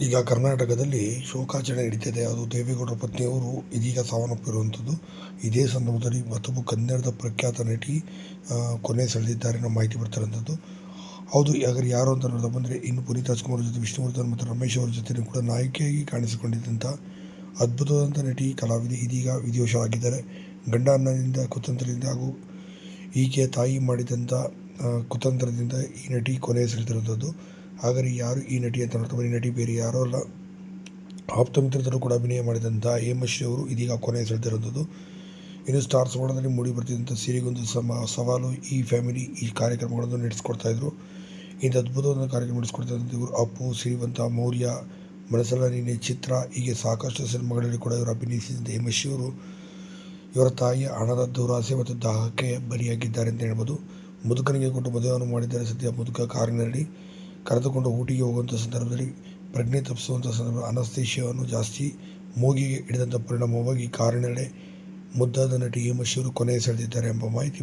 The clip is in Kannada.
ಈಗ ಕರ್ನಾಟಕದಲ್ಲಿ ಶೋಕಾಚರಣೆ ನಡೀತಿದೆ. ಅದು ದೇವೇಗೌಡರ ಪತ್ನಿಯವರು ಇದೀಗ ಸಾವನ್ನಪ್ಪಿರುವಂಥದ್ದು. ಇದೇ ಸಂದರ್ಭದಲ್ಲಿ ಮತ್ತೊಬ್ಬ ಕನ್ನಡದ ಪ್ರಖ್ಯಾತ ನಟಿ ಕೊನೆ ಸೆಳೆದಿದ್ದಾರೆ ಅನ್ನೋ ಮಾಹಿತಿ ಬರ್ತಿರೋಂಥದ್ದು. ಹೌದು, ಹಾಗಾದ್ರೆ ಯಾರು ಅಂತ ನೋಡ್ತಾ ಬಂದರೆ, ಇನ್ನು ಪುನೀತ್ ರಾಜ್ಕುಮಾರ್ ಜೊತೆ ವಿಷ್ಣುವರ್ಧನ್ ಮತ್ತು ರಮೇಶ್ ಅವರ ಜೊತೆ ಕೂಡ ನಾಯಕಿಯಾಗಿ ಕಾಣಿಸಿಕೊಂಡಿದ್ದಂಥ ಅದ್ಭುತವಾದಂಥ ನಟಿ ಕಲಾವಿದೆ ಇದೀಗ ವಿಧಿವಶರಾಗಿದ್ದಾರೆ. ಗಂಡ ಅನ್ನದಿಂದ ಕುತಂತ್ರದಿಂದ ಹಾಗೂ ಈಕೆಯ ತಾಯಿ ಮಾಡಿದಂಥ ಕುತಂತ್ರದಿಂದ ಈ ನಟಿ ಕೊನೆ ಸೆಳೆದಿರುವಂಥದ್ದು. ಹಾಗಾದರೆ ಯಾರು ಈ ನಟಿ ಅಂತ ನೋಡ್ತಾ ಈ ನಟಿ ಬೇರೆ ಯಾರೋ ಅಲ್ಲ, ಆಪ್ತ ಮಿತ್ರರು ಕೂಡ ಅಭಿನಯ ಮಾಡಿದಂಥ ಹೇಮಶ್ರೀ ಅವರು ಇದೀಗ ಕೊನೆ ಸೆಳೆದಿರುವಂಥದ್ದು. ಇನ್ನು ಸ್ಟಾರ್ ಸುವರ್ಣದಲ್ಲಿ ಮೂಡಿ ಬರ್ತಿದ್ದಂಥ ಸೀರೆಗೊಂದು ಸವಾಲು, ಈ ಫ್ಯಾಮಿಲಿ ಈ ಕಾರ್ಯಕ್ರಮಗಳನ್ನು ನಡೆಸ್ಕೊಡ್ತಾ ಇದ್ರು. ಇಂಥ ಅದ್ಭುತವಾದ ಕಾರ್ಯಕ್ರಮ ನಡೆಸ್ಕೊಡ್ತಾ ಇದ್ದಂಥ ಇವರು ಅಪ್ಪು, ಸಿರಿವಂತ, ಮೌರ್ಯ, ಮನಸ್ಸಲ್ಲ ನೀನೆ, ಚಿತ್ರ ಹೀಗೆ ಸಾಕಷ್ಟು ಸಿನಿಮಾಗಳಲ್ಲಿ ಕೂಡ ಇವರು ಅಭಿನಯಿಸಿದಂಥ ಹೇಮಶ್ರೀ ಅವರು ಇವರ ತಾಯಿಯ ಹಣದ ದುರಾಸೆ ಮತ್ತು ದಾಹಕ್ಕೆ ಬಲಿಯಾಗಿದ್ದಾರೆ ಅಂತ ಹೇಳ್ಬೋದು. ಮುದುಕನಿಗೆ ಕೊಟ್ಟು ಮದುವೆಯನ್ನು ಮಾಡಿದ್ದಾರೆ. ಸದ್ಯ ಮುದುಕ ಕಾರಿನಲ್ಲಿ ಕರೆದುಕೊಂಡು ಊಟಿಗೆ ಹೋಗುವಂಥ ಸಂದರ್ಭದಲ್ಲಿ ಪ್ರಜ್ಞೆ ತಪ್ಪಿಸುವಂಥ ಸಂದರ್ಭ ಅನಸ್ತೇಶಿಯಾವನ್ನು ಜಾಸ್ತಿ ಮೂಗಿಗೆ ಹಿಡಿದಂಥ ಪರಿಣಾಮವಾಗಿ ಕಾರಿನಲ್ಲೇ ಮುದ್ದಾದ ನಟಿ ಹೇಮಶ್ರೀ ಅವರು ಕೊನೆ ಸೆಳೆದಿದ್ದಾರೆ ಎಂಬ ಮಾಹಿತಿ